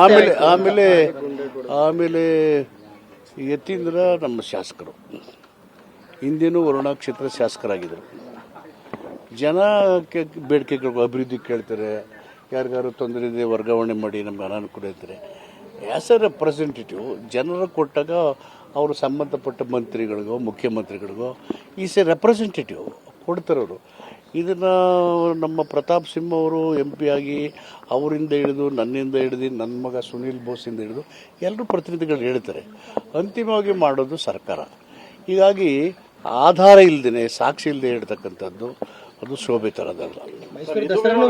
ಆಮೇಲೆ ಆಮೇಲೆ ಆಮೇಲೆ ಯತೀಂದ್ರ ನಮ್ಮ ಶಾಸಕರು, ಹಿಂದೇನೂ ವರುಣಾ ಕ್ಷೇತ್ರ ಶಾಸಕರಾಗಿದ್ದರು. ಜನ ಬೇಡಿಕೆಗಳು ಅಭಿವೃದ್ಧಿ ಕೇಳ್ತಾರೆ, ಯಾರಿಗಾರು ತೊಂದರೆ ಇದೆ ವರ್ಗಾವಣೆ ಮಾಡಿ ನಮ್ಗೆ ಅನಾನುಕೂಲ ಇರ್ತಾರೆ. ಆ್ಯಸ್ ಎ ರೆಪ್ರೆಸೆಂಟೇಟಿವ್ ಜನರು ಕೊಟ್ಟಾಗ ಅವರು ಸಂಬಂಧಪಟ್ಟ ಮಂತ್ರಿಗಳಿಗೋ ಮುಖ್ಯಮಂತ್ರಿಗಳಿಗೋ ಈಸ್ ಎ ರೆಪ್ರೆಸೆಂಟೇಟಿವ್ ಕೊಡ್ತಾರವರು. ಇದನ್ನು ನಮ್ಮ ಪ್ರತಾಪ್ ಸಿಂಹ ಅವರು MP ಆಗಿ ಅವರಿಂದ ಹಿಡಿದು ನನ್ನಿಂದ ಹಿಡಿದು ನನ್ನ ಮಗ ಸುನೀಲ್ ಬೋಸಿಂದ ಹಿಡಿದು ಎಲ್ಲರೂ ಪ್ರತಿನಿಧಿಗಳು ಹೇಳ್ತಾರೆ. ಅಂತಿಮವಾಗಿ ಮಾಡೋದು ಸರ್ಕಾರ. ಹೀಗಾಗಿ ಆಧಾರ ಇಲ್ಲದೇ ಸಾಕ್ಷಿ ಇಲ್ಲದೆ ಹೇಳ್ತಕ್ಕಂಥದ್ದು ಅದು ಶೋಭೆ ತರದಲ್ಲ.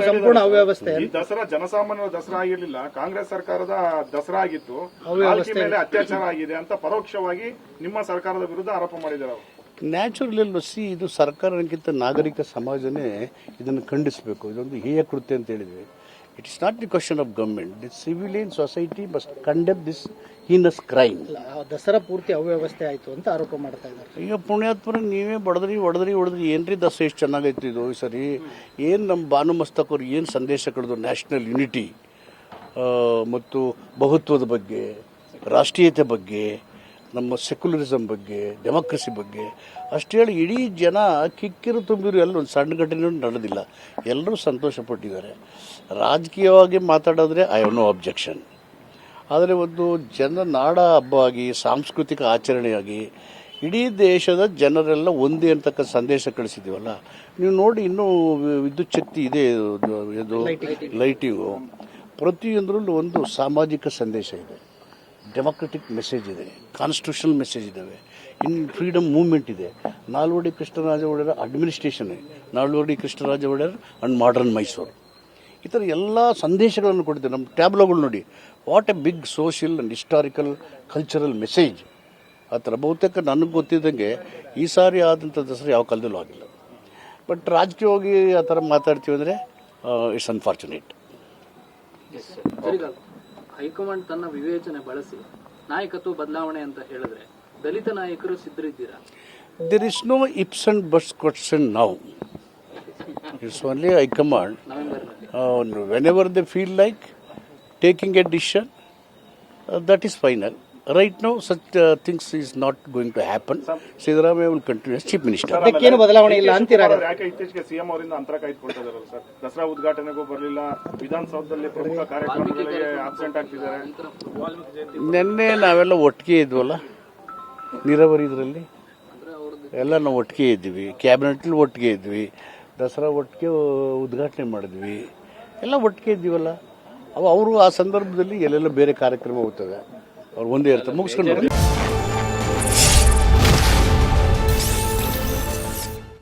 ಸಂಪೂರ್ಣ ಅವ್ಯವಸ್ಥೆ. ದಸರಾ ಜನಸಾಮಾನ್ಯರ ದಸರಾ ಆಗಿರ್ಲಿಲ್ಲ, ಕಾಂಗ್ರೆಸ್ ಸರ್ಕಾರದ ದಸರಾ ಆಗಿತ್ತು. ಪಾಲಿಕೆ ಮೇಲೆ ಅತ್ಯಾಚಾರ ಆಗಿದೆ ಅಂತ ಪರೋಕ್ಷವಾಗಿ ನಿಮ್ಮ ಸರ್ಕಾರದ ವಿರುದ್ಧ ಆರೋಪ ಮಾಡಿದ್ದಾರೆ ಅವರು. ನ್ಯಾಚುರಲ್ ಇದು ಸರ್ಕಾರಕ್ಕಿಂತ ನಾಗರಿಕ ಸಮಾಜನೇ ಇದನ್ನು ಖಂಡಿಸಬೇಕು. ಇದೊಂದು ಹೇಯ ಕೃತ್ಯ ಅಂತ ಹೇಳಿದ್ವಿ. It is not the question of government. The civilian society must condemn this heinous crime. Dasara ಪೂರ್ತಿ ಅವ್ಯವಸ್ಥೆ ಆಯಿತು ಅಂತ ಆರೋಪ ಮಾಡ್ತಾ ಇದ್ದಾರೆ. ಈಗ ಪುಣ್ಯಾತ್ಮರ ನೀವೇ ಹೊಡೆದ್ರಿ ಏನ್ರಿ ದಸರಾ ಎಷ್ಟು ಚೆನ್ನಾಗೈತಿ ಇದು ಈ ಸರಿ. ಏನು ನಮ್ಮ ಭಾನು ಮಸ್ತಕ್ ಅವ್ರು ಏನು ಸಂದೇಶ ಕಳೆದು ನ್ಯಾಷನಲ್ ಯುನಿಟಿ ಮತ್ತು ಬಹುತ್ವದ ಬಗ್ಗೆ, ರಾಷ್ಟ್ರೀಯತೆ ಬಗ್ಗೆ, ನಮ್ಮ ಸೆಕ್ಯುಲರಿಸಮ್ ಬಗ್ಗೆ, ಡೆಮೋಕ್ರಸಿ ಬಗ್ಗೆ ಅಷ್ಟು ಹೇಳಿ ಇಡೀ ಜನ ಕಿಕ್ಕಿರು ತುಂಬಿರು. ಒಂದು ಸಣ್ಣ ಘಟನೆ ನಡೆದಿಲ್ಲ, ಎಲ್ಲರೂ ಸಂತೋಷಪಟ್ಟಿದ್ದಾರೆ. ರಾಜಕೀಯವಾಗಿ ಮಾತಾಡಿದ್ರೆ ಐ ಹ್ಯಾವ್ ನೋ ಅಬ್ಜೆಕ್ಷನ್. ಆದರೆ ಒಂದು ನಾಡ ಹಬ್ಬ ಆಗಿ ಸಾಂಸ್ಕೃತಿಕ ಆಚರಣೆಯಾಗಿ ಇಡೀ ದೇಶದ ಜನರೆಲ್ಲ ಒಂದೇ ಅಂತಕ್ಕ ಸಂದೇಶ ಕಳಿಸಿದ್ದೀವಲ್ಲ. ನೀವು ನೋಡಿ, ಇನ್ನೂ ವಿದ್ಯುತ್ ಶಕ್ತಿ ಇದೆ, ಇದು ಲೈಟಿಂಗು, ಪ್ರತಿಯೊಂದರಲ್ಲೂ ಒಂದು ಸಾಮಾಜಿಕ ಸಂದೇಶ ಇದೆ, ಡೆಮೋಕ್ರೆಟಿಕ್ ಮೆಸೇಜ್ ಇದೆ, ಕಾನ್ಸ್ಟಿಟ್ಯೂಷನಲ್ ಮೆಸೇಜ್ ಇದ್ದಾವೆ, ಇನ್ನು ಫ್ರೀಡಮ್ ಮೂವ್ಮೆಂಟ್ ಇದೆ. Nalvadi Krishnaraja Wodeyar administration, Nalvadi Krishnaraja Wodeyar and modern Mysuru, ಈ ಥರ ಎಲ್ಲ ಸಂದೇಶಗಳನ್ನು ಕೊಡ್ತೀವಿ. ನಮ್ಮ ಟ್ಯಾಬ್ಲೋಗಳು ನೋಡಿ, what a big social and historical cultural message. ಆ ಥರ ಬಹುತೇಕ ನನಗೆ ಗೊತ್ತಿದ್ದಂಗೆ ಈ ಸಾರಿ ಆದಂಥ ದಸರಾ ಯಾವ ಕಾಲದಲ್ಲೂ ಆಗಿಲ್ಲ. ಬಟ್ ರಾಜಕೀಯವಾಗಿ ಆ ಥರ ಮಾತಾಡ್ತೀವಿ ಅಂದರೆ ಇಟ್ಸ್ ಅನ್ಫಾರ್ಚುನೇಟ್. ಹೈಕಮಾಂಡ್ ತನ್ನ ವಿವೇಚನೆ ಬಳಸಿ ನಾಯಕತ್ವ ಬದಲಾವಣೆ ಅಂತ ಹೇಳಿದ್ರೆ ದಲಿತ ನಾಯಕರು ಸಿದ್ಧರಿದ್ದೀರಾ? There is no ifs and buts question now. It's only high command. Whenever they feel like taking a decision, that is final. Right now, such things is not going to happen. Siddharamaiah will continue as Chief Minister. ಅದಕ್ಕೇನು ಬದಲಾವಣೆ ಇಲ್ಲ ಅಂತೀರಾ? ಯಾಕೆ ಇತ್ತೀಚೆಗೆ CM ಅವರಿಂದ ಅಂತರ ಕಾಯ್ದುಕೊಳ್ತಿದಾರಲ್ಲ sir? Dasara ಉದ್ಘಾಟನೆಗೂ ಬರಲಿಲ್ಲ, ವಿಧಾನಸೌಧದಲ್ಲಿ ಪ್ರಮುಖ ಕಾರ್ಯಕ್ರಮಗಳಿಗೆ ಆಬ್ಸೆಂಟ್ ಆಗ್ತಿದ್ದಾರೆ. ನಿನ್ನೆ ನಾವೆಲ್ಲ ಒಟ್ಟಿಗೆ ಇದ್ವಲ್ಲ, ನೀರಾವರಿ ಇದರಲ್ಲಿ ಎಲ್ಲ ನಾವು ಒಟ್ಟಿಗೆ ಇದ್ವಿ, ಕ್ಯಾಬಿನೆಟ್ಲಿ ಒಟ್ಟಿಗೆ ಇದ್ವಿ, ದಸರಾ ಒಟ್ಟಿಗೆ ಉದ್ಘಾಟನೆ ಮಾಡಿದ್ವಿ, ಎಲ್ಲ ಒಟ್ಟಿಗೆ ಇದ್ದೀವಲ್ಲ. ಅವರು ಆ ಸಂದರ್ಭದಲ್ಲಿ ಎಲ್ಲೆಲ್ಲ ಬೇರೆ ಕಾರ್ಯಕ್ರಮ ಹೋಗ್ತವೆ, ಅವ್ರು ಒಂದೇ ಇರ್ತಾರೆ, ಮುಗಿಸ್ಕೊಂಡು